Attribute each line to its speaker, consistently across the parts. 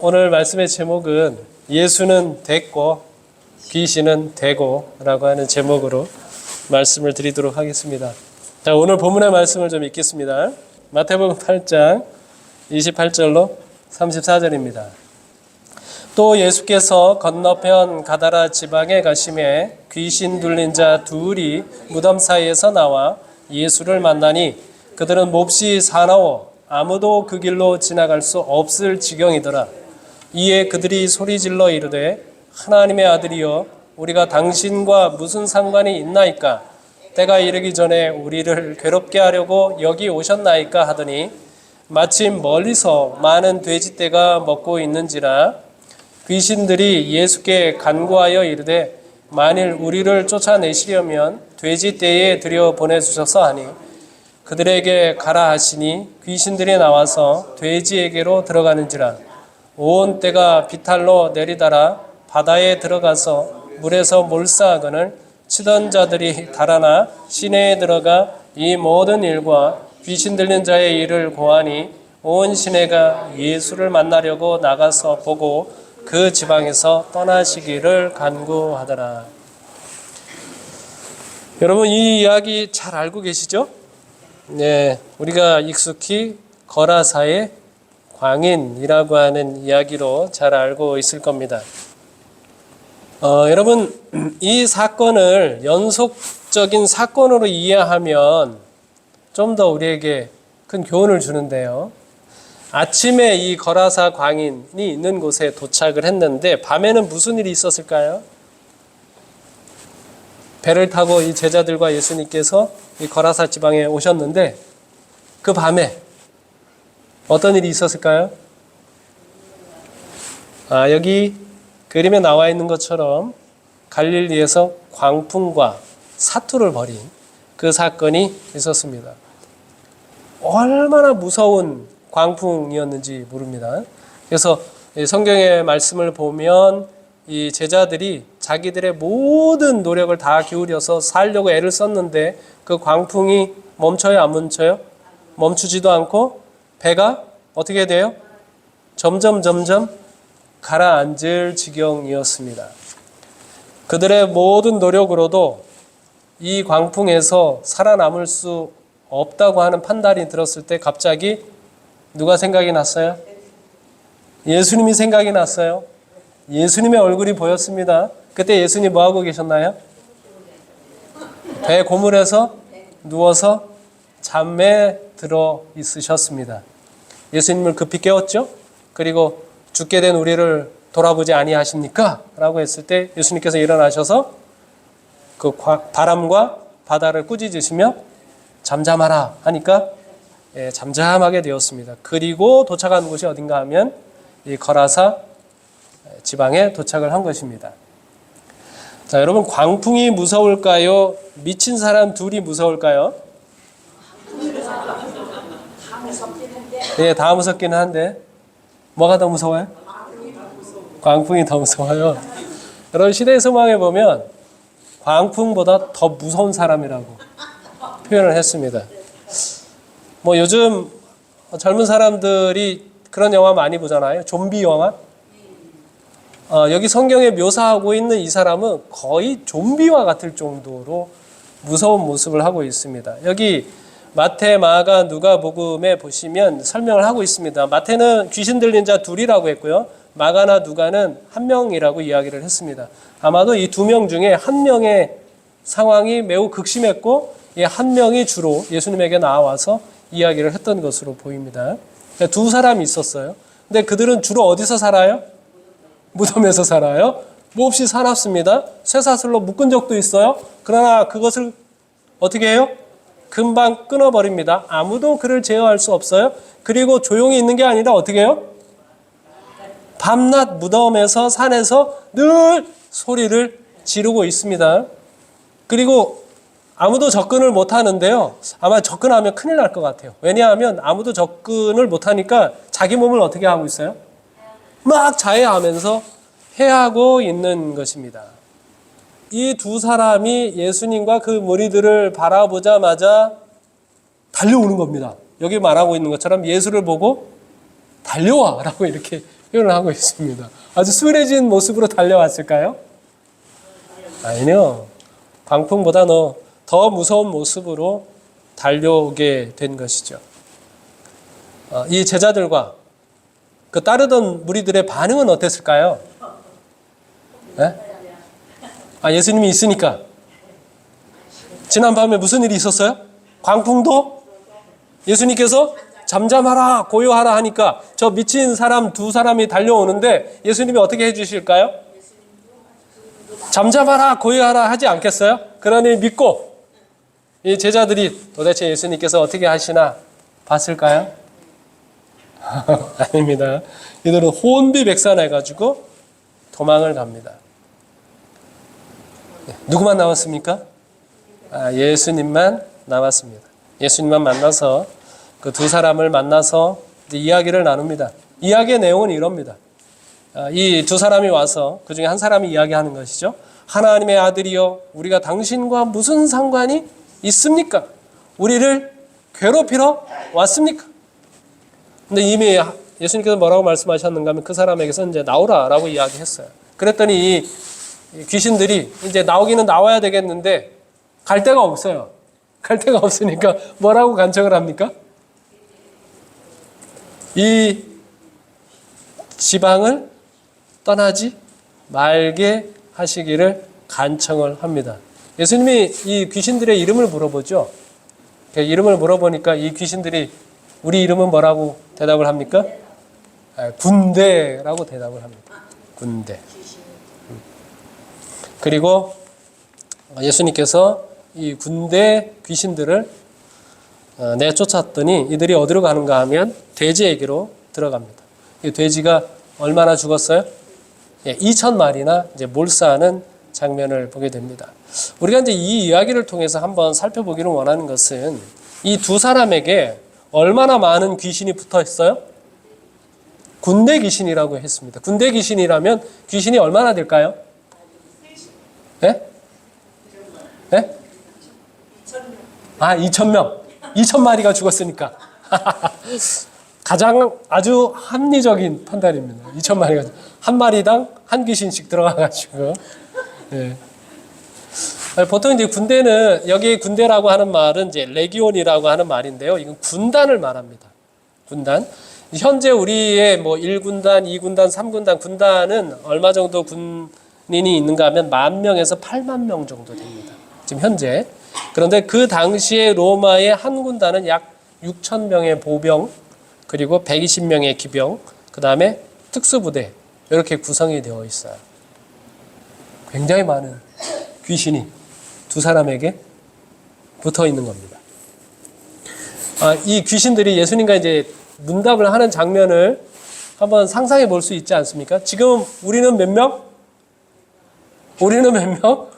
Speaker 1: 오늘 말씀의 제목은 예수는 됐고 귀신은 되고 라고 하는 제목으로 말씀을 드리도록 하겠습니다. 자, 오늘 본문의 말씀을 좀 읽겠습니다. 마태복음 8장 28절로 34절입니다. 또 예수께서 건너편 가다라 지방에 가심에 귀신 들린 자 둘이 무덤 사이에서 나와 예수를 만나니 그들은 몹시 사나워 아무도 그 길로 지나갈 수 없을 지경이더라. 이에 그들이 소리질러 이르되 하나님의 아들이여 우리가 당신과 무슨 상관이 있나이까? 때가 이르기 전에 우리를 괴롭게 하려고 여기 오셨나이까 하더니 마침 멀리서 많은 돼지떼가 먹고 있는지라. 귀신들이 예수께 간구하여 이르되 만일 우리를 쫓아내시려면 돼지떼에 들여 보내주셔서 하니 그들에게 가라 하시니 귀신들이 나와서 돼지에게로 들어가는지라. 온 떼가 비탈로 내리달아 바다에 들어가서 물에서 몰사하거늘 치던 자들이 달아나 시내에 들어가 이 모든 일과 귀신 들린 자의 일을 고하니 온 시내가 예수를 만나려고 나가서 보고 그 지방에서 떠나시기를 간구하더라. 여러분, 이 이야기 잘 알고 계시죠? 네, 우리가 익숙히 거라사의 광인이라고 하는 이야기로 잘 알고 있을 겁니다. 여러분, 이 사건을 연속적인 사건으로 이해하면 좀 더 우리에게 큰 교훈을 주는데요. 아침에 이 거라사 광인이 있는 곳에 도착을 했는데 밤에는 무슨 일이 있었을까요? 배를 타고 이 제자들과 예수님께서 이 거라사 지방에 오셨는데 그 밤에 어떤 일이 있었을까요? 여기 그림에 나와 있는 것처럼 갈릴리에서 광풍과 사투를 벌인 그 사건이 있었습니다. 얼마나 무서운 광풍이었는지 모릅니다. 그래서 성경의 말씀을 보면 이 제자들이 자기들의 모든 노력을 다 기울여서 살려고 애를 썼는데 그 광풍이 멈춰요, 안 멈춰요? 멈추지도 않고 배가 어떻게 돼요? 점점 가라앉을 지경이었습니다. 그들의 모든 노력으로도 이 광풍에서 살아남을 수 없다고 하는 판단이 들었을 때 갑자기 누가 생각이 났어요? 예수님이 생각이 났어요. 예수님의 얼굴이 보였습니다. 그때 예수님 뭐 하고 계셨나요? 배 고물에서 누워서 잠에 들어 있으셨습니다. 예수님을 급히 깨웠죠. 그리고 죽게 된 우리를 돌아보지 아니하십니까? 라고 했을 때 예수님께서 일어나셔서 그 바람과 바다를 꾸짖으시며 잠잠하라 하니까 잠잠하게 되었습니다. 그리고 도착한 곳이 어딘가 하면 이 거라사 지방에 도착을 한 것입니다. 자, 여러분, 광풍이 무서울까요? 미친 사람 둘이 무서울까요? 네, 다 무섭기는 한데 뭐가 더 무서워요? 광풍이 더 무서워요. 여러분, 시대의 소망에 보면 광풍보다 더 무서운 사람이라고 표현을 했습니다. 뭐 요즘 젊은 사람들이 그런 영화 많이 보잖아요. 좀비 영화. 여기 성경에 묘사하고 있는 이 사람은 거의 좀비와 같을 정도로 무서운 모습을 하고 있습니다. 여기 마태, 마가, 누가복음에 보시면 설명을 하고 있습니다. 마태는 귀신 들린 자 둘이라고 했고요. 마가나 누가는 한 명이라고 이야기를 했습니다. 아마도 이 두 명 중에 한 명의 상황이 매우 극심했고 이 한 명이 주로 예수님에게 나와서 이야기를 했던 것으로 보입니다. 두 사람이 있었어요. 근데 그들은 주로 어디서 살아요? 무덤에서 살아요. 몹시 사납습니다. 쇠사슬로 묶은 적도 있어요. 그러나 그것을 어떻게 해요? 금방 끊어버립니다. 아무도 그를 제어할 수 없어요. 그리고 조용히 있는 게 아니라 어떻게 해요? 밤낮 무덤에서 산에서 늘 소리를 지르고 있습니다. 그리고 아무도 접근을 못하는데요. 아마 접근하면 큰일 날 것 같아요. 왜냐하면 아무도 접근을 못하니까 자기 몸을 어떻게 하고 있어요? 막 자해하면서 해하고 있는 것입니다. 이 두 사람이 예수님과 그 무리들을 바라보자마자 달려오는 겁니다. 여기 말하고 있는 것처럼 예수를 보고 달려와 라고 이렇게 표현을 하고 있습니다. 아주 순해진 모습으로 달려왔을까요? 아니요. 광풍보다 더 무서운 모습으로 달려오게 된 것이죠. 이 제자들과 그 따르던 무리들의 반응은 어땠을까요? 네? 예수님이 있으니까. 지난밤에 무슨 일이 있었어요? 광풍도 예수님께서 잠잠하라, 고요하라 하니까 저 미친 사람 두 사람이 달려오는데 예수님이 어떻게 해주실까요? 잠잠하라, 고요하라 하지 않겠어요? 그러니 믿고 이 제자들이 도대체 예수님께서 어떻게 하시나 봤을까요? 아닙니다. 이들은 혼비백산해가지고 도망을 갑니다. 누구만 남았습니까? 예수님만 남았습니다. 예수님만 만나서 그 두 사람을 만나서 이제 이야기를 나눕니다. 이야기의 내용은 이럽니다. 이 두 사람이 와서 그 중에 한 사람이 이야기하는 것이죠. 하나님의 아들이여, 우리가 당신과 무슨 상관이 있습니까? 우리를 괴롭히러 왔습니까? 근데 이미 예수님께서 뭐라고 말씀하셨는가 하면 그 사람에게서 이제 나오라라고 이야기했어요. 그랬더니 이 귀신들이 이제 나오기는 나와야 되겠는데 갈 데가 없어요. 갈 데가 없으니까 뭐라고 간청을 합니까? 이 지방을 떠나지 말게 하시기를 간청을 합니다. 예수님이 이 귀신들의 이름을 물어보죠. 이름을 물어보니까 이 귀신들이 우리 이름은 뭐라고 대답을 합니까? 군대라고 대답을 합니다. 군대. 그리고 예수님께서 이 군대 귀신들을 내쫓았더니 이들이 어디로 가는가 하면 돼지에게로 들어갑니다. 이 돼지가 얼마나 죽었어요? 2,000마리나 이제 몰사하는 장면을 보게 됩니다. 우리가 이제 이 이야기를 통해서 한번 살펴보기를 원하는 것은 이 두 사람에게 얼마나 많은 귀신이 붙어 있어요? 군대 귀신이라고 했습니다. 군대 귀신이라면 귀신이 얼마나 될까요? 네? 네? 2,000명. 2,000마리가 죽었으니까. 가장 아주 합리적인 판단입니다. 2,000마리가. 한 마리당 한 귀신씩 들어가가지고. 네. 보통 이제 군대는, 여기 군대라고 하는 말은 이제 레기온이라고 하는 말인데요. 이건 군단을 말합니다. 군단. 현재 우리의 뭐 1군단, 2군단, 3군단, 군단은 얼마 정도 군인이 있는가 하면 10,000명에서 80,000명 정도 됩니다. 지금 현재. 그런데 그 당시에 로마의 한 군단은 약 6,000명의 보병, 그리고 120명의 기병, 그 다음에 특수부대, 이렇게 구성이 되어 있어요. 굉장히 많은 귀신이 두 사람에게 붙어 있는 겁니다. 이 귀신들이 예수님과 이제 문답을 하는 장면을 한번 상상해 볼 수 있지 않습니까? 지금 우리는 몇 명? 우리는 몇 명?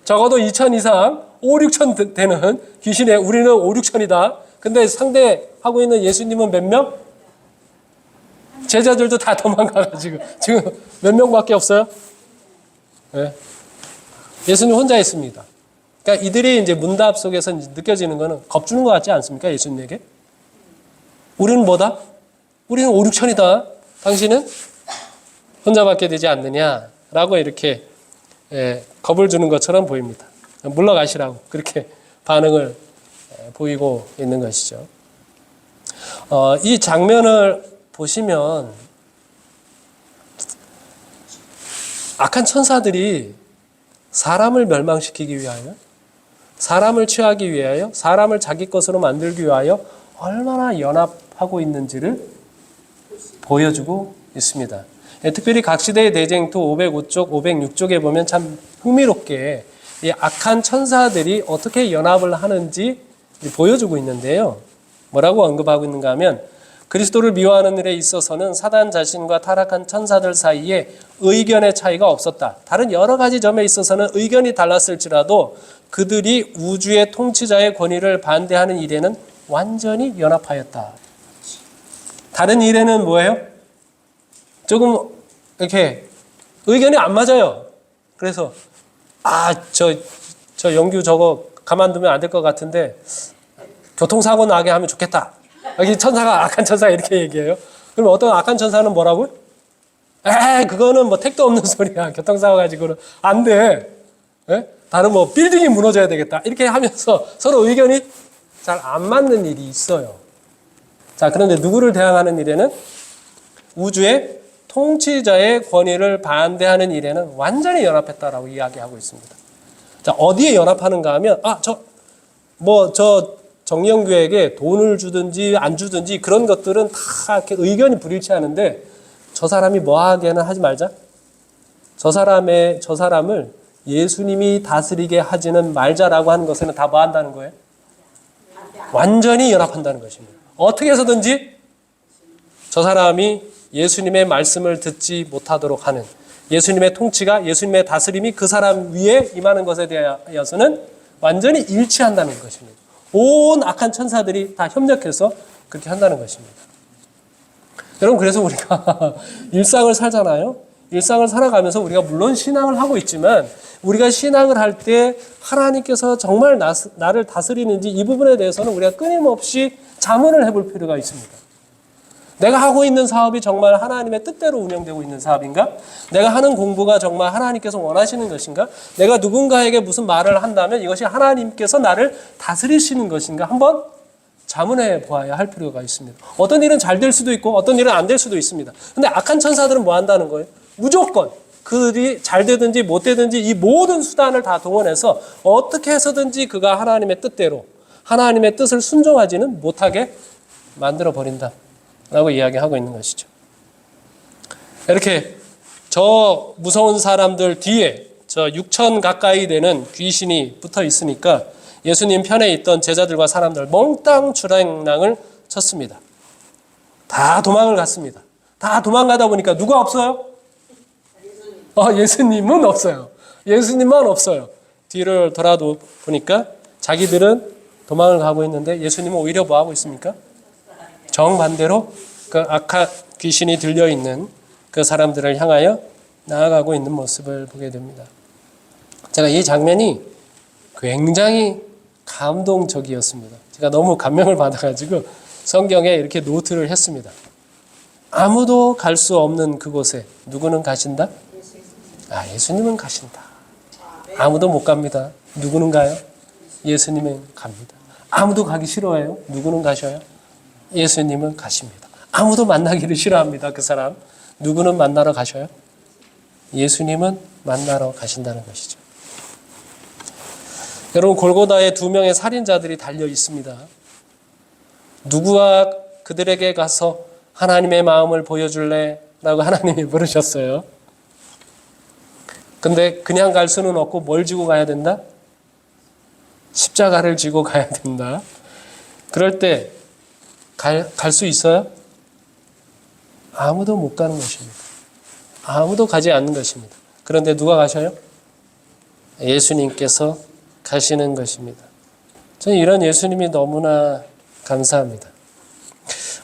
Speaker 1: 적어도 2,000 이상, 5, 6천 되는 귀신에 우리는 5, 6천이다. 근데 상대하고 있는 예수님은 몇 명? 제자들도 다 도망가가지고 지금 몇 명밖에 없어요? 네. 예수님 혼자 있습니다. 그러니까 이들이 이제 문답 속에서 느껴지는 거는 겁주는 것 같지 않습니까? 예수님에게? 우리는 뭐다? 우리는 5, 6천이다. 당신은 혼자밖에 되지 않느냐라고 이렇게 겁을 주는 것처럼 보입니다. 물러가시라고 그렇게 반응을 보이고 있는 것이죠. 이 장면을 보시면 악한 천사들이 사람을 멸망시키기 위하여, 사람을 취하기 위하여, 사람을 자기 것으로 만들기 위하여 얼마나 연합하고 있는지를 보여주고 있습니다. 특별히 각시대의 대쟁투 505쪽, 506쪽에 보면 참 흥미롭게 이 악한 천사들이 어떻게 연합을 하는지 보여주고 있는데요. 뭐라고 언급하고 있는가 하면 그리스도를 미워하는 일에 있어서는 사단 자신과 타락한 천사들 사이에 의견의 차이가 없었다. 다른 여러 가지 점에 있어서는 의견이 달랐을지라도 그들이 우주의 통치자의 권위를 반대하는 일에는 완전히 연합하였다. 다른 일에는 뭐예요? 조금 이렇게 의견이 안 맞아요. 그래서 저 영규 저거 가만두면 안 될 것 같은데 교통사고 나게 하면 좋겠다. 여기 천사가 악한 천사가 이렇게 얘기해요. 그럼 어떤 악한 천사는 뭐라고요? 그거는 뭐 택도 없는 소리야. 교통사고 가지고는 안 돼. 예? 다른 뭐 빌딩이 무너져야 되겠다. 이렇게 하면서 서로 의견이 잘 안 맞는 일이 있어요. 자, 그런데 누구를 대항하는 일에는 우주의 통치자의 권위를 반대하는 일에는 완전히 연합했다라고 이야기하고 있습니다. 자, 어디에 연합하는가 하면 저 정령교회에게 돈을 주든지 안 주든지 그런 것들은 다 이렇게 의견이 불일치하는데 저 사람이 뭐 하게는 하지 말자. 저 사람을 예수님이 다스리게 하지는 말자라고 하는 것에는 다 뭐 한다는 거예요? 완전히 연합한다는 것입니다. 어떻게 해서든지 저 사람이 예수님의 말씀을 듣지 못하도록 하는 예수님의 통치가 예수님의 다스림이 그 사람 위에 임하는 것에 대하여서는 완전히 일치한다는 것입니다. 온 악한 천사들이 다 협력해서 그렇게 한다는 것입니다. 여러분, 그래서 우리가 일상을 살잖아요. 일상을 살아가면서 우리가 물론 신앙을 하고 있지만 우리가 신앙을 할 때 하나님께서 정말 나를 다스리는지 이 부분에 대해서는 우리가 끊임없이 자문을 해볼 필요가 있습니다. 내가 하고 있는 사업이 정말 하나님의 뜻대로 운영되고 있는 사업인가? 내가 하는 공부가 정말 하나님께서 원하시는 것인가? 내가 누군가에게 무슨 말을 한다면 이것이 하나님께서 나를 다스리시는 것인가? 한번 자문해 보아야 할 필요가 있습니다. 어떤 일은 잘 될 수도 있고 어떤 일은 안 될 수도 있습니다. 근데 악한 천사들은 뭐 한다는 거예요? 무조건 그들이 잘 되든지 못 되든지 이 모든 수단을 다 동원해서 어떻게 해서든지 그가 하나님의 뜻대로 하나님의 뜻을 순종하지는 못하게 만들어 버린다 라고 이야기하고 있는 것이죠. 이렇게 저 무서운 사람들 뒤에 저 6천 가까이 되는 귀신이 붙어 있으니까 예수님 편에 있던 제자들과 사람들 몽땅 주랭랑을 쳤습니다. 다 도망을 갔습니다. 다 도망가다 보니까 누가 없어요? 예수님은 없어요. 예수님만 없어요. 뒤를 돌아도 보니까 자기들은 도망을 가고 있는데 예수님은 오히려 뭐 하고 있습니까? 정반대로 그 악한 귀신이 들려있는 그 사람들을 향하여 나아가고 있는 모습을 보게 됩니다. 제가 이 장면이 굉장히 감동적이었습니다. 제가 너무 감명을 받아가지고 성경에 이렇게 노트를 했습니다. 아무도 갈 수 없는 그곳에 누구는 가신다? 예수님은 가신다. 아무도 못 갑니다. 누구는 가요? 예수님은 갑니다. 아무도 가기 싫어해요? 누구는 가셔요? 예수님은 가십니다. 아무도 만나기를 싫어합니다. 그 사람. 누구는 만나러 가셔요? 예수님은 만나러 가신다는 것이죠. 여러분, 골고다에 2명의 살인자들이 달려 있습니다. 누구와 그들에게 가서 하나님의 마음을 보여줄래? 라고 하나님이 부르셨어요. 근데 그냥 갈 수는 없고 뭘 지고 가야 된다? 십자가를 지고 가야 된다. 그럴 때 갈 수 있어요? 아무도 못 가는 것입니다. 아무도 가지 않는 것입니다. 그런데 누가 가셔요? 예수님께서 가시는 것입니다. 저는 이런 예수님이 너무나 감사합니다.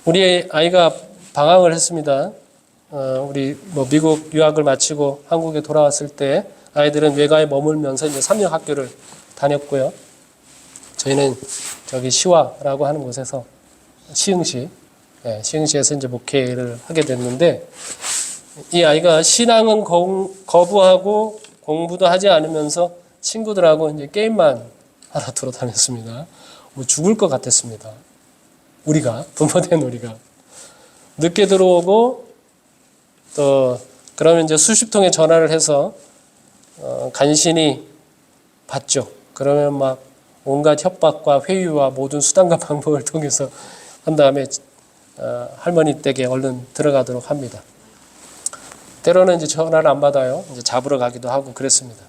Speaker 1: 우리 아이가 방황을 했습니다. 우리 미국 유학을 마치고 한국에 돌아왔을 때 아이들은 외가에 머물면서 이제 3년 학교를 다녔고요. 저희는 저기 시와라고 하는 곳에서 시흥시에서 이제 목회를 하게 됐는데 이 아이가 신앙은 거부하고 공부도 하지 않으면서 친구들하고 이제 게임만 하러 돌아다녔습니다. 죽을 것 같았습니다. 부모된 우리가 늦게 들어오고 또 그러면 이제 수십 통의 전화를 해서 간신히 받죠. 그러면 막 온갖 협박과 회유와 모든 수단과 방법을 통해서 한 다음에 할머니 댁에 얼른 들어가도록 합니다. 때로는 이제 전화를 안 받아요. 이제 잡으러 가기도 하고 그랬습니다.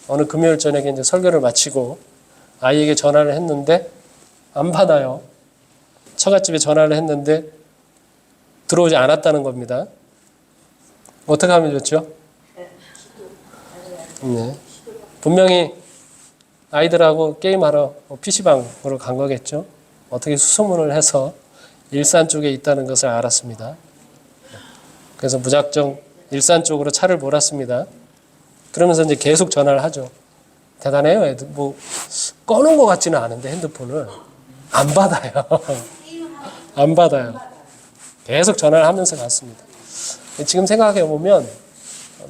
Speaker 1: 어느 금요일 저녁에 이제 설교를 마치고 아이에게 전화를 했는데 안 받아요. 처갓집에 전화를 했는데 들어오지 않았다는 겁니다. 어떻게 하면 좋죠? 네. 분명히 아이들하고 게임하러 PC방으로 간 거겠죠. 어떻게 수소문을 해서 일산 쪽에 있다는 것을 알았습니다. 그래서 무작정 일산 쪽으로 차를 몰았습니다. 그러면서 이제 계속 전화를 하죠. 대단해요. 애들 꺼놓은 것 같지는 않은데 핸드폰을 안 받아요. 안 받아요. 계속 전화를 하면서 갔습니다. 지금 생각해 보면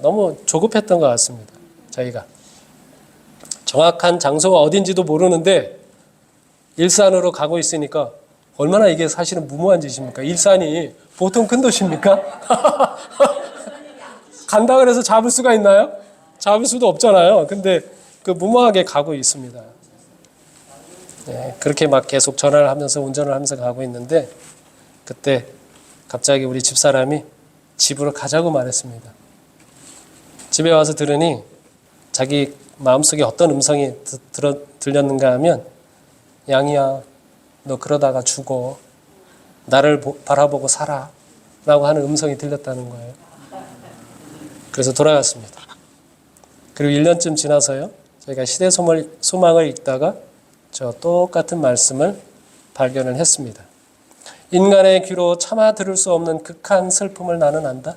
Speaker 1: 너무 조급했던 것 같습니다. 저희가 정확한 장소가 어딘지도 모르는데 일산으로 가고 있으니까 얼마나 이게 사실은 무모한 짓입니까? 일산이 보통 큰 도시입니까? 간다 그래서 잡을 수가 있나요? 잡을 수도 없잖아요. 근데 그 무모하게 가고 있습니다. 네, 그렇게 막 계속 전화를 하면서 운전을 하면서 가고 있는데 그때 갑자기 우리 집사람이 집으로 가자고 말했습니다. 집에 와서 들으니 자기 마음속에 어떤 음성이 들렸는가 하면 양이야 너 그러다가 죽어 나를 바라보고 살아 라고 하는 음성이 들렸다는 거예요. 그래서 돌아갔습니다. 그리고 1년쯤 지나서요. 저희가 시대소망을 읽다가 저 똑같은 말씀을 발견을 했습니다. 인간의 귀로 차마 들을 수 없는 극한 슬픔을 나는 안다.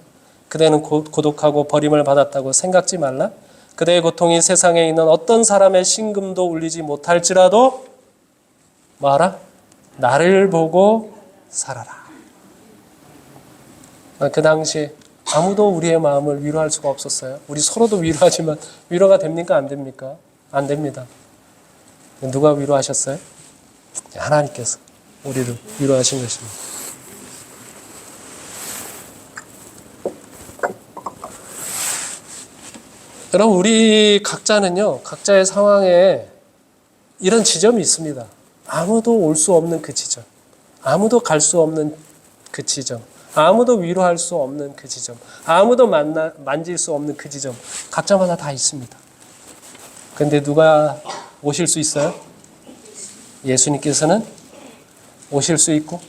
Speaker 1: 그대는 고독하고 버림을 받았다고 생각지 말라. 그대의 고통이 세상에 있는 어떤 사람의 심금도 울리지 못할지라도 뭐하라? 나를 보고 살아라. 그 당시에 아무도 우리의 마음을 위로할 수가 없었어요. 우리 서로도 위로하지만 위로가 됩니까? 안 됩니까? 안 됩니다. 누가 위로하셨어요? 하나님께서 우리를 위로하신 것입니다. 여러분 우리 각자는요. 각자의 상황에 이런 지점이 있습니다. 아무도 올 수 없는 그 지점. 아무도 갈 수 없는 그 지점. 아무도 위로할 수 없는 그 지점. 아무도 만질 수 없는 그 지점. 각자마다 다 있습니다. 근데 누가 오실 수 있어요? 예수님께서는 오실 수 있고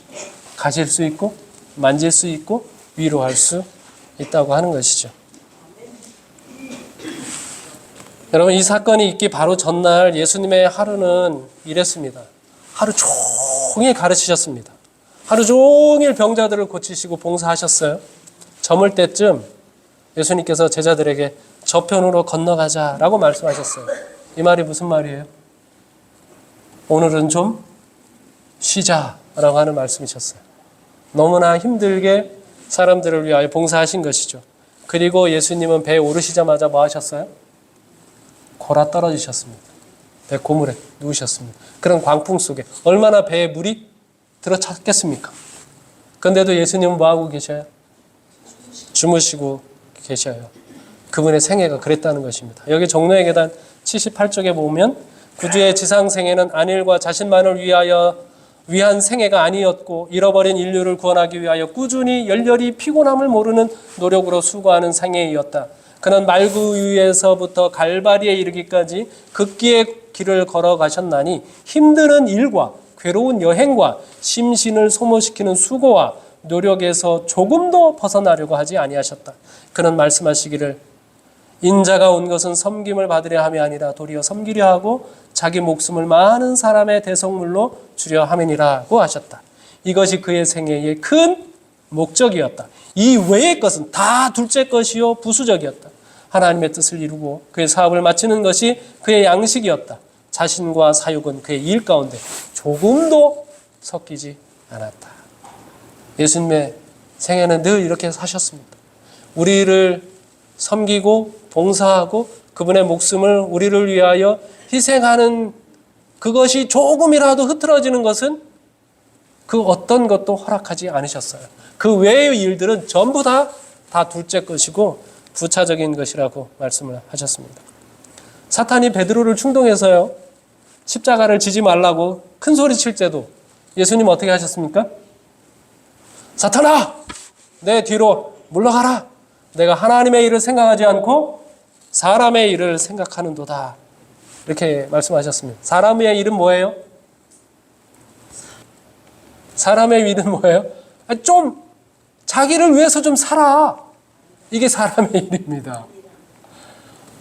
Speaker 1: 가실 수 있고 만질 수 있고 위로할 수 있다고 하는 것이죠. 여러분 이 사건이 있기 바로 전날 예수님의 하루는 이랬습니다. 하루 종일 가르치셨습니다. 하루 종일 병자들을 고치시고 봉사하셨어요. 저물 때쯤 예수님께서 제자들에게 저편으로 건너가자라고 말씀하셨어요. 이 말이 무슨 말이에요? 오늘은 좀 쉬자라고 하는 말씀이셨어요. 너무나 힘들게 사람들을 위하여 봉사하신 것이죠. 그리고 예수님은 배에 오르시자마자 뭐 하셨어요? 골아 떨어지셨습니다. 배 고물에 누우셨습니다. 그런 광풍 속에 얼마나 배에 물이 들어찼겠습니까? 그런데도 예수님은 뭐하고 계셔요? 주무시고 계셔요. 그분의 생애가 그랬다는 것입니다. 여기 종로의 계단 78쪽에 보면 구주의 지상생애는 안일과 자신만을 위한 생애가 아니었고 잃어버린 인류를 구원하기 위하여 꾸준히 열렬히 피곤함을 모르는 노력으로 수고하는 생애이었다. 그는 말구유에서부터 갈바리에 이르기까지 극기의 길을 걸어가셨나니 힘드는 일과 괴로운 여행과 심신을 소모시키는 수고와 노력에서 조금도 벗어나려고 하지 아니하셨다. 그는 말씀하시기를 인자가 온 것은 섬김을 받으려 함이 아니라 도리어 섬기려 하고 자기 목숨을 많은 사람의 대속물로 주려 함이니라고 하셨다. 이것이 그의 생애의 큰 목적이었다. 이 외의 것은 다 둘째 것이요 부수적이었다. 하나님의 뜻을 이루고 그의 사업을 마치는 것이 그의 양식이었다. 자신과 사육은 그의 일 가운데 조금도 섞이지 않았다. 예수님의 생애는 늘 이렇게 사셨습니다. 우리를 섬기고 봉사하고 그분의 목숨을 우리를 위하여 희생하는 그것이 조금이라도 흐트러지는 것은 그 어떤 것도 허락하지 않으셨어요. 그 외의 일들은 전부 다 둘째 것이고 부차적인 것이라고 말씀을 하셨습니다. 사탄이 베드로를 충동해서요. 십자가를 지지 말라고 큰 소리 칠 때도 예수님 어떻게 하셨습니까? 사탄아! 내 뒤로 물러가라! 내가 하나님의 일을 생각하지 않고 사람의 일을 생각하는도다. 이렇게 말씀하셨습니다. 사람의 일은 뭐예요? 사람의 일은 뭐예요? 좀 자기를 위해서 좀 살아. 이게 사람의 일입니다.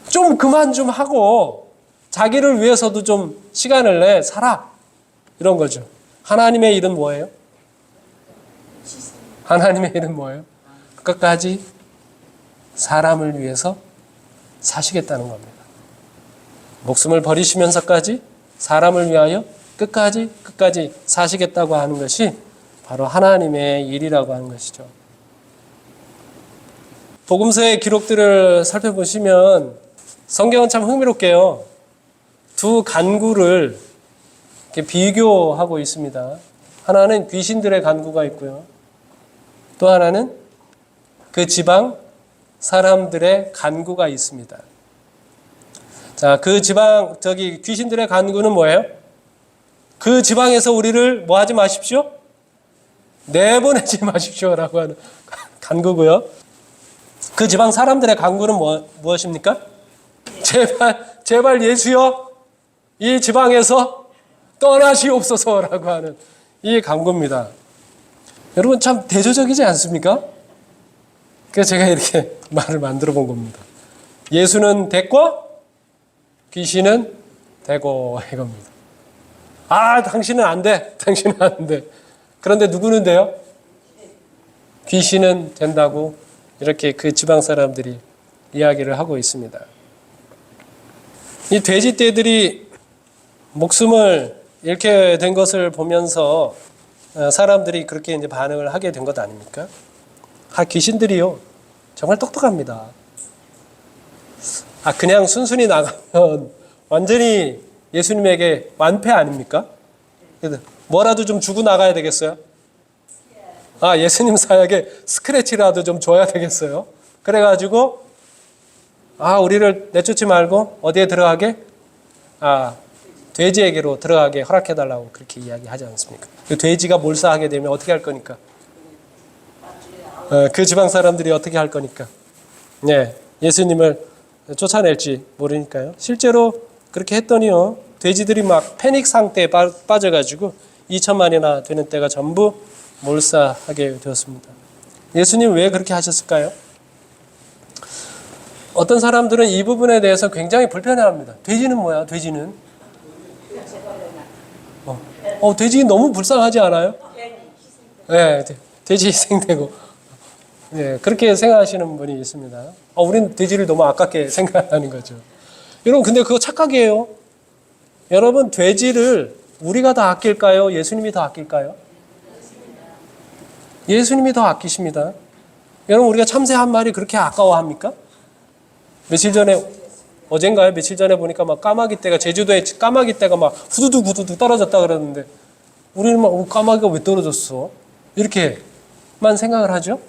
Speaker 1: 좀 그만 좀 하고 자기를 위해서도 좀 시간을 내 살아. 이런 거죠. 하나님의 일은 뭐예요? 하나님의 일은 뭐예요? 끝까지 사람을 위해서 사시겠다는 겁니다. 목숨을 버리시면서까지 사람을 위하여 끝까지 사시겠다고 하는 것이 바로 하나님의 일이라고 하는 것이죠. 복음서의 기록들을 살펴보시면 성경은 참 흥미롭게요. 두 간구를 이렇게 비교하고 있습니다. 하나는 귀신들의 간구가 있고요. 또 하나는 그 지방 사람들의 간구가 있습니다. 자, 그 지방, 귀신들의 간구는 뭐예요? 그 지방에서 우리를 뭐 하지 마십시오? 내보내지 마십시오라고 하는 간구고요. 그 지방 사람들의 간구는 무엇입니까? 제발 예수여, 이 지방에서 떠나시옵소서라고 하는 이 간구입니다. 여러분 참 대조적이지 않습니까? 그래서 제가 이렇게 말을 만들어 본 겁니다. 예수는 됐고 귀신은 되고 이겁니다. 아, 당신은 안 돼. 당신은 안 돼. 그런데 누구는 돼요? 귀신은 된다고 이렇게 그 지방 사람들이 이야기를 하고 있습니다. 이 돼지떼들이 목숨을 잃게 된 것을 보면서 사람들이 그렇게 이제 반응을 하게 된 것 아닙니까? 귀신들이요. 정말 똑똑합니다. 그냥 순순히 나가면 완전히 예수님에게 완패 아닙니까? 뭐라도 좀 주고 나가야 되겠어요? 예수님 사역에 스크래치라도 좀 줘야 되겠어요? 그래가지고, 우리를 내쫓지 말고 어디에 들어가게? 돼지에게로 들어가게 허락해달라고 그렇게 이야기하지 않습니까? 그 돼지가 몰사하게 되면 어떻게 할 거니까? 그 지방 사람들이 어떻게 할 거니까? 네, 예수님을 쫓아낼지 모르니까요. 실제로 그렇게 했더니요, 돼지들이 막 패닉 상태에 빠져가지고 2천만이나 되는 떼가 전부 몰사하게 되었습니다. 예수님 왜 그렇게 하셨을까요? 어떤 사람들은 이 부분에 대해서 굉장히 불편해합니다. 돼지는 뭐야? 돼지는? 돼지 너무 불쌍하지 않아요? 네, 돼지 희생되고. 네, 그렇게 생각하시는 분이 있습니다. 우리는 돼지를 너무 아깝게 생각하는 거죠. 여러분, 근데 그거 착각이에요. 여러분, 돼지를 우리가 더 아낄까요? 예수님이 더 아낄까요? 예수님이 더 아끼십니다. 여러분, 우리가 참새 한 마리 그렇게 아까워합니까? 며칠 전에 보니까 막 제주도에 까마귀 떼가 막 후두둑 떨어졌다 그러는데, 우리는 막 까마귀가 왜 떨어졌어? 이렇게만 생각을 하죠?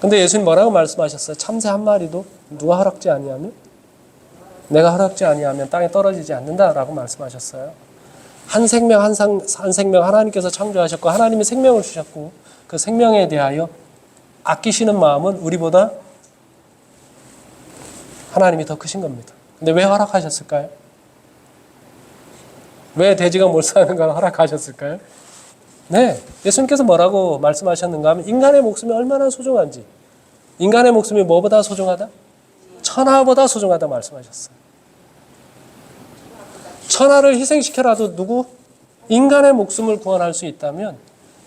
Speaker 1: 근데 예수님 뭐라고 말씀하셨어요? 참새 한 마리도 누가 허락지 아니하면? 내가 허락지 아니하면 땅에 떨어지지 않는다라고 말씀하셨어요. 한 생명 하나님께서 창조하셨고 하나님이 생명을 주셨고 그 생명에 대하여 아끼시는 마음은 우리보다 하나님이 더 크신 겁니다. 근데 왜 허락하셨을까요? 왜 돼지가 몰사하는 걸 허락하셨을까요? 네, 예수님께서 뭐라고 말씀하셨는가 하면 인간의 목숨이 얼마나 소중한지, 인간의 목숨이 뭐보다 소중하다? 천하보다 소중하다 말씀하셨어요. 천하를 희생시켜라도 인간의 목숨을 구원할 수 있다면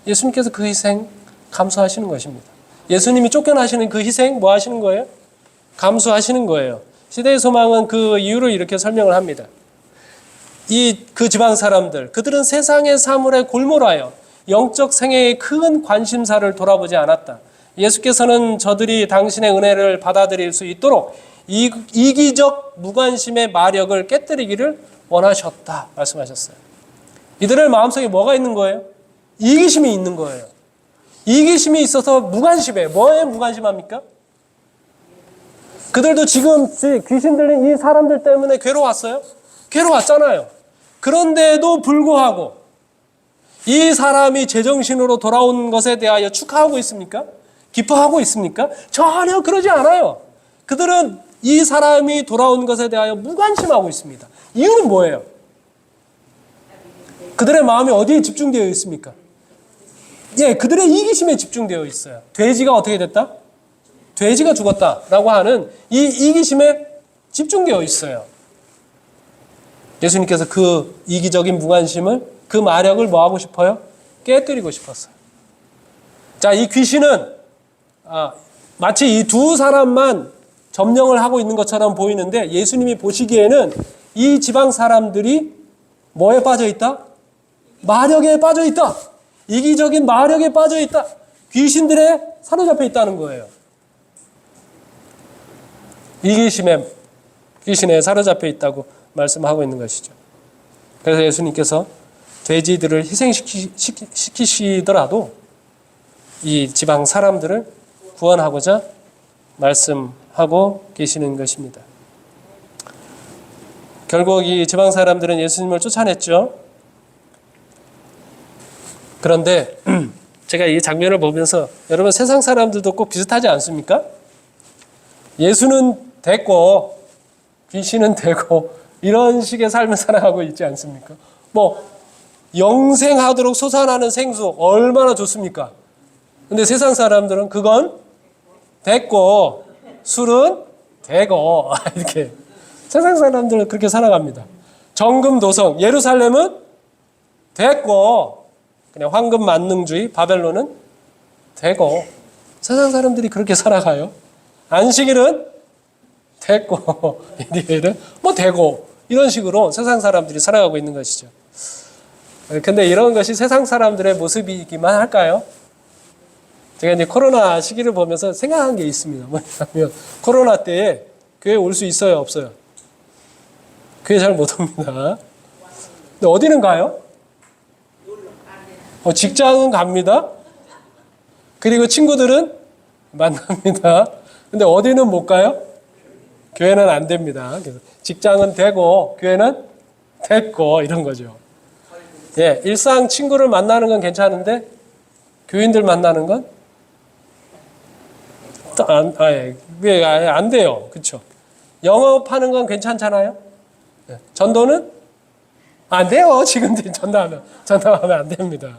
Speaker 1: 예수님께서 그 희생 감수하시는 것입니다. 예수님이 쫓겨나시는 그 희생 뭐 하시는 거예요? 감수하시는 거예요. 시대의 소망은 그 이유를 이렇게 설명을 합니다. 그 지방 사람들, 그들은 세상의 사물에 골몰하여 영적 생애의 큰 관심사를 돌아보지 않았다. 예수께서는 저들이 당신의 은혜를 받아들일 수 있도록 이기적 무관심의 마력을 깨뜨리기를 원하셨다 말씀하셨어요. 이들의 마음속에 뭐가 있는 거예요? 이기심이 있는 거예요. 이기심이 있어서 무관심해. 뭐에 무관심합니까? 그들도 지금 귀신 들린 이 사람들 때문에 괴로웠어요? 괴로웠잖아요. 그런데도 불구하고 이 사람이 제정신으로 돌아온 것에 대하여 축하하고 있습니까? 기뻐하고 있습니까? 전혀 그러지 않아요. 그들은 이 사람이 돌아온 것에 대하여 무관심하고 있습니다. 이유는 뭐예요? 그들의 마음이 어디에 집중되어 있습니까? 그들의 이기심에 집중되어 있어요. 돼지가 어떻게 됐다? 돼지가 죽었다라고 하는 이 이기심에 집중되어 있어요. 예수님께서 그 이기적인 무관심을, 그 마력을 뭐 하고 싶어요? 깨뜨리고 싶었어요. 자, 이 귀신은 마치 이 두 사람만 점령을 하고 있는 것처럼 보이는데 예수님이 보시기에는 이 지방 사람들이 뭐에 빠져 있다? 마력에 빠져 있다. 이기적인 마력에 빠져 있다. 귀신들에 사로잡혀 있다는 거예요. 귀신에 사로잡혀 있다고 말씀하고 있는 것이죠. 그래서 예수님께서 돼지들을 희생시키시더라도 이 지방 사람들을 구원하고자 말씀하고 계시는 것입니다. 결국 이 지방 사람들은 예수님을 쫓아냈죠. 그런데 제가 이 장면을 보면서 여러분 세상 사람들도 꼭 비슷하지 않습니까? 예수는 됐고 귀신은 되고 이런 식의 삶을 살아가고 있지 않습니까? 뭐 영생하도록 솟아나는 생수 얼마나 좋습니까? 근데 세상 사람들은 그건 됐고 술은 되고 이렇게 세상 사람들은 그렇게 살아갑니다. 정금도성 예루살렘은 됐고 그냥 황금 만능주의 바벨론은 되고 세상 사람들이 그렇게 살아가요. 안식일은 됐고 일요일은 뭐 되고 이런 식으로 세상 사람들이 살아가고 있는 것이죠. 근데 이런 것이 세상 사람들의 모습이기만 할까요? 제가 이제 코로나 시기를 보면서 생각한 게 있습니다. 뭐냐면 코로나 때에 교회 올 수 있어요, 없어요? 교회 잘 못 옵니다. 근데 어디는 가요? 직장은 갑니다. 그리고 친구들은 만납니다. 근데 어디는 못 가요? 교회는 안 됩니다. 그래서 직장은 되고 교회는 됐고 이런 거죠. 예, 일상 친구를 만나는 건 괜찮은데 교인들 만나는 건 안 돼요. 그렇죠? 영업하는 건 괜찮잖아요. 예, 전도는 안 돼요. 지금 전도하면 안 됩니다.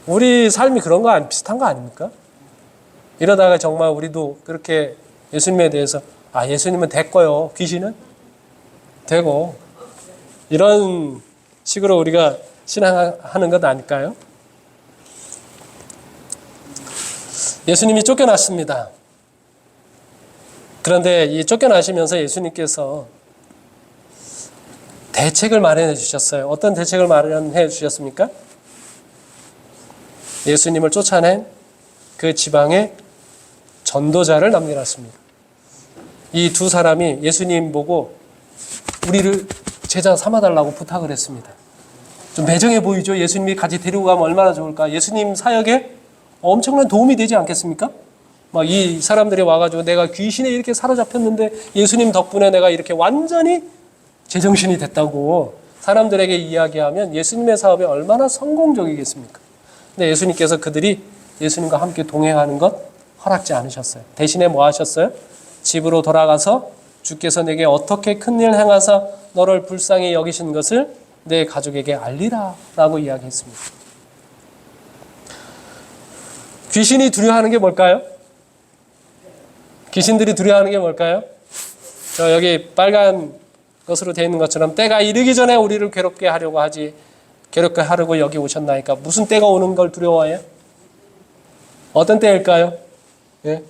Speaker 1: 우리 삶이 그런 거 비슷한 거 아닙니까? 이러다가 정말 우리도 그렇게 예수님에 대해서 예수님은 됐고요. 귀신은 되고 이런 식으로 우리가 신앙하는 것 아닐까요? 예수님이 쫓겨났습니다. 그런데 이 쫓겨나시면서 예수님께서 대책을 마련해 주셨어요. 어떤 대책을 마련해 주셨습니까? 예수님을 쫓아낸 그 지방에 전도자를 남겨놨습니다. 이 두 사람이 예수님 보고 우리를 제자 삼아달라고 부탁을 했습니다. 좀 매정해 보이죠? 예수님이 같이 데리고 가면 얼마나 좋을까? 예수님 사역에 엄청난 도움이 되지 않겠습니까? 막 이 사람들이 와가지고 내가 귀신에 이렇게 사로잡혔는데 예수님 덕분에 내가 이렇게 완전히 제정신이 됐다고 사람들에게 이야기하면 예수님의 사업이 얼마나 성공적이겠습니까? 근데 예수님께서 그들이 예수님과 함께 동행하는 것 허락지 않으셨어요. 대신에 뭐 하셨어요? 집으로 돌아가서 주께서 내게 어떻게 큰일 행하사 너를 불쌍히 여기신 것을 내 가족에게 알리라 라고 이야기했습니다. 귀신이 두려워하는 게 뭘까요? 귀신들이 두려워하는 게 뭘까요? 저 여기 빨간 것으로 되어 있는 것처럼 때가 이르기 전에 우리를 괴롭게 하려고 여기 오셨나이까. 무슨 때가 오는 걸 두려워해요? 어떤 때일까요? 예?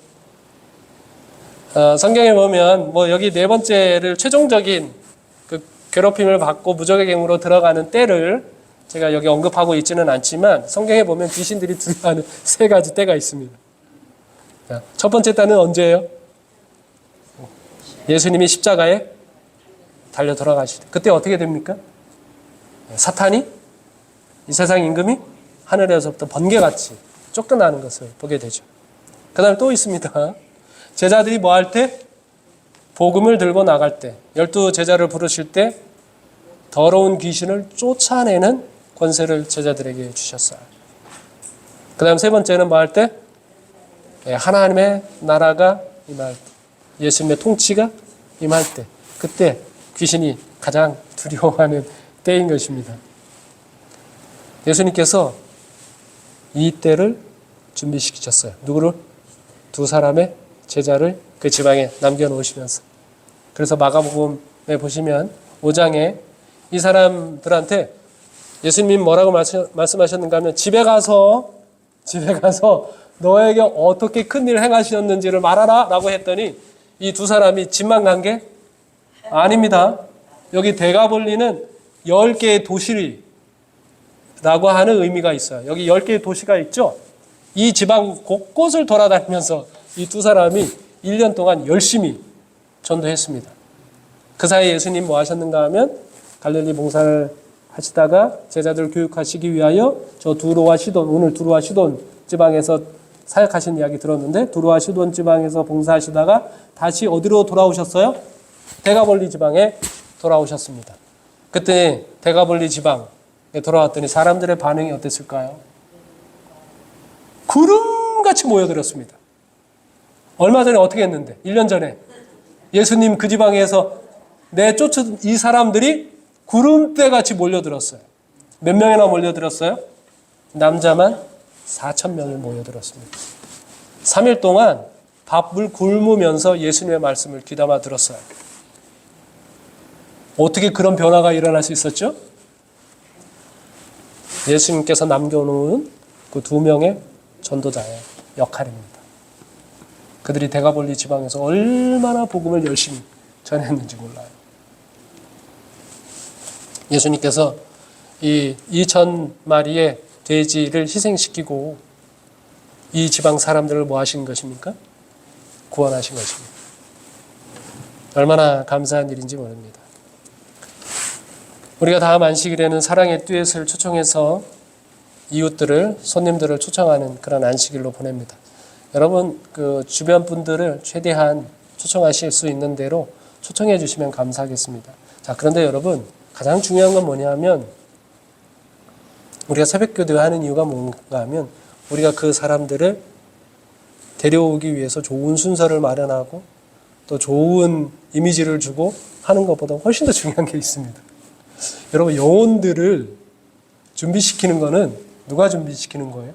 Speaker 1: 성경에 보면 뭐 여기 네 번째를 최종적인 그 괴롭힘을 받고 무적의 갱으로 들어가는 때를 제가 여기 언급하고 있지는 않지만 성경에 보면 귀신들이 두려워하는 세 가지 때가 있습니다. 첫 번째 때는 언제예요? 예수님이 십자가에 달려 돌아가실 때. 그때 어떻게 됩니까? 사탄이 이 세상 임금이 하늘에서부터 번개같이 쫓겨나는 것을 보게 되죠. 그 다음에 또 있습니다. 제자들이 뭐 할 때? 복음을 들고 나갈 때, 12 제자를 부르실 때 더러운 귀신을 쫓아내는 권세를 제자들에게 주셨어요. 그 다음 세 번째는 뭐 할 때? 하나님의 나라가 임할 때, 예수님의 통치가 임할 때, 그때 귀신이 가장 두려워하는 때인 것입니다. 예수님께서 이 때를 준비시키셨어요. 누구를? 두 사람의 제자를 그 지방에 남겨놓으시면서. 그래서 마가복음에 보시면 5장에 이 사람들한테 예수님이 뭐라고 말씀하셨는가 하면 집에 가서 너에게 어떻게 큰일을 행하셨는지를 말하라 라고 했더니 이 두 사람이 집만 간 게 아닙니다. 여기 데가볼리는 10개의 도시라고 하는 의미가 있어요. 여기 10개의 도시가 있죠. 이 지방 곳곳을 돌아다니면서 이 두 사람이 이 1년 동안 열심히 전도했습니다. 그 사이에 예수님 뭐 하셨는가 하면 갈릴리 봉사를 하시다가 제자들 교육하시기 위하여 저 두로와 시돈, 오늘 두로와 시돈 지방에서 사역하신 이야기 들었는데 두로와 시돈 지방에서 봉사하시다가 다시 어디로 돌아오셨어요? 데가볼리 지방에 돌아오셨습니다. 그때 데가볼리 지방에 돌아왔더니 사람들의 반응이 어땠을까요? 구름같이 모여들었습니다. 얼마 전에 어떻게 했는데? 1년 전에 예수님 그 지방에서 내쫓은 이 사람들이 구름대같이 몰려들었어요. 몇 명이나 몰려들었어요? 남자만 4,000명이 모여들었습니다. 3일 동안 밥을 굶으면서 예수님의 말씀을 귀담아 들었어요. 어떻게 그런 변화가 일어날 수 있었죠? 예수님께서 남겨놓은 그 2명의 전도자의 역할입니다. 그들이 데가볼리 지방에서 얼마나 복음을 열심히 전했는지 몰라요. 예수님께서 이 2,000마리의 돼지를 희생시키고 이 지방 사람들을 뭐 하신 것입니까? 구원하신 것입니다. 얼마나 감사한 일인지 모릅니다. 우리가 다음 안식일에는 사랑의 듀엣을 초청해서 이웃들을, 손님들을 초청하는 그런 안식일로 보냅니다. 여러분, 그 주변 분들을 최대한 초청하실 수 있는 대로 초청해 주시면 감사하겠습니다. 자, 그런데 여러분, 가장 중요한 건 뭐냐면 우리가 새벽기도 하는 이유가 뭔가 하면 우리가 그 사람들을 데려오기 위해서 좋은 순서를 마련하고 또 좋은 이미지를 주고 하는 것보다 훨씬 더 중요한 게 있습니다. 여러분, 영혼들을 준비시키는 거는 누가 준비시키는 거예요?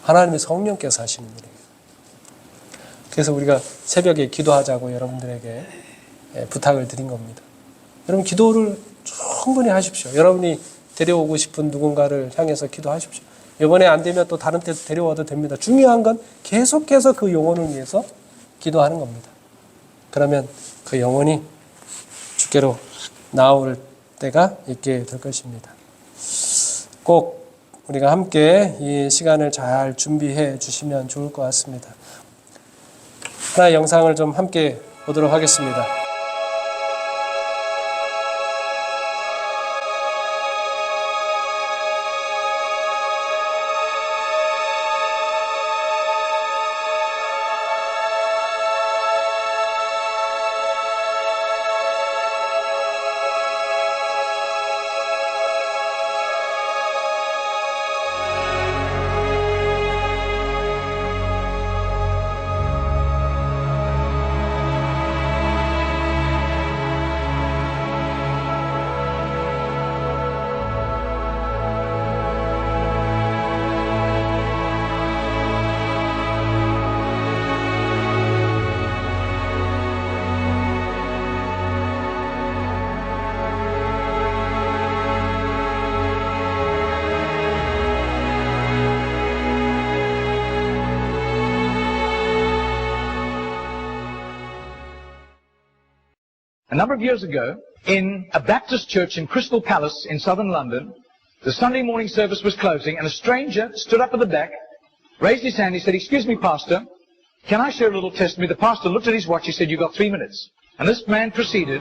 Speaker 1: 하나님의 성령께서 하시는 일이에요. 그래서 우리가 새벽에 기도하자고 여러분들에게 부탁을 드린 겁니다. 여러분, 기도를 충분히 하십시오. 여러분이 데려오고 싶은 누군가를 향해서 기도하십시오. 이번에 안 되면 또 다른 때 데려와도 됩니다. 중요한 건 계속해서 그 영혼을 위해서 기도하는 겁니다. 그러면 그 영혼이 주께로 나올 때가 있게 될 것입니다. 꼭 우리가 함께 이 시간을 잘 준비해 주시면 좋을 것 같습니다. 하나의 영상을 좀 함께 보도록 하겠습니다.
Speaker 2: A number of years ago, in a Baptist church in Crystal Palace in southern London, the Sunday morning service was closing, and a stranger stood up at the back, raised his hand, he said, "Excuse me, Pastor, can I share a little testimony?" The pastor looked at his watch, he said, "You've got 3 minutes." And this man proceeded.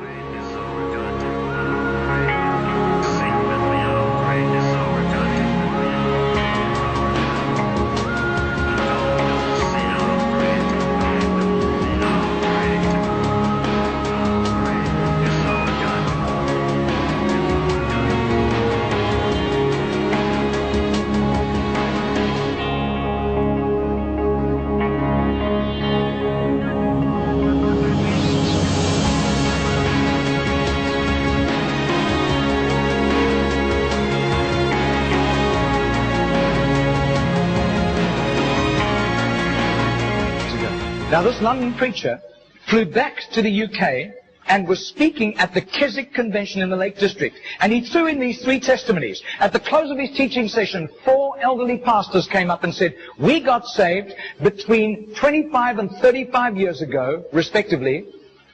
Speaker 2: Now this London preacher flew back to the UK and was speaking at the Keswick Convention in the Lake District. And he threw in these 3 testimonies. At the close of his teaching session, 4 elderly pastors came up and said, "We got saved between 25 and 35 years ago, respectively,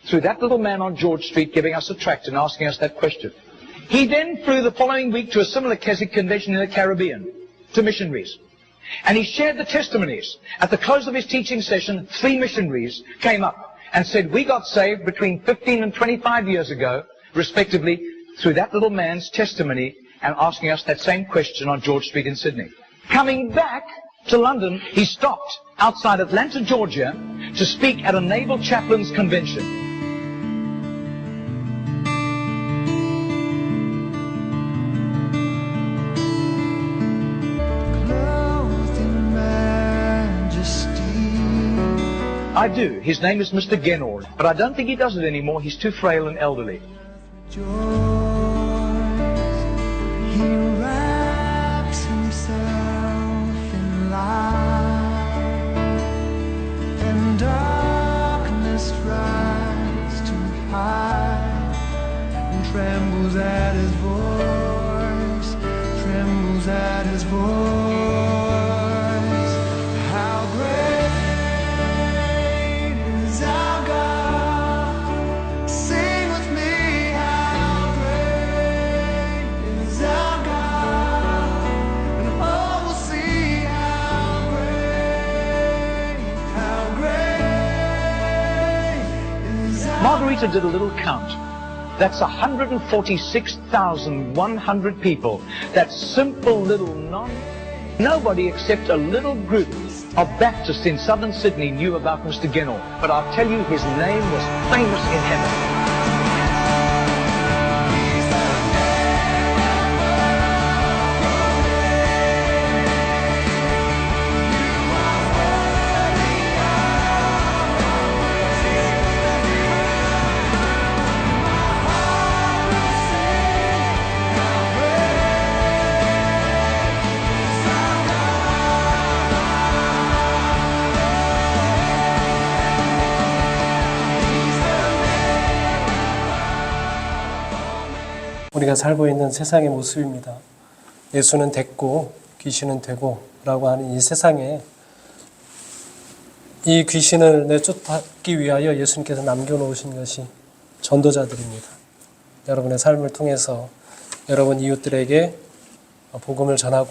Speaker 2: through that little man on George Street giving us a tract and asking us that question." He then flew the following week to a similar Keswick Convention in the Caribbean, to missionaries. And he shared the testimonies. At the close of his teaching session, 3 missionaries came up and said, we got saved between 15 and 25 years ago, respectively, through that little man's testimony and asking us that same question on George Street in Sydney. Coming back to London, he stopped outside Atlanta, Georgia, to speak at a Naval Chaplains Convention. I do. His name is Mr. Genord, but I don't think he does it anymore. He's too frail and elderly.
Speaker 3: Joy, he wraps himself in light, and darkness tries to hide, and trembles at his voice, trembles at his voice. How great is our God? Sing with me, how great is our God? And all will see how great is our God.
Speaker 2: Margarita did a little count. That's 146,100 people. That simple little nobody except a little group of Baptists in southern Sydney knew about Mr. Genord. But I'll tell you, his name was famous in heaven.
Speaker 1: 우리가 살고 있는 세상의 모습입니다. 예수는 됐고 귀신은 되고 라고 하는 이 세상에 이 귀신을 내쫓기 위하여 예수님께서 남겨놓으신 것이 전도자들입니다. 여러분의 삶을 통해서 여러분 이웃들에게 복음을 전하고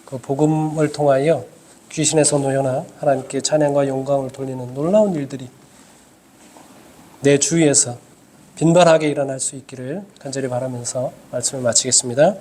Speaker 1: 그 복음을 통하여 귀신에서 놓여나 하나님께 찬양과 영광을 돌리는 놀라운 일들이 내 주위에서 빈번하게 일어날 수 있기를 간절히 바라면서 말씀을 마치겠습니다.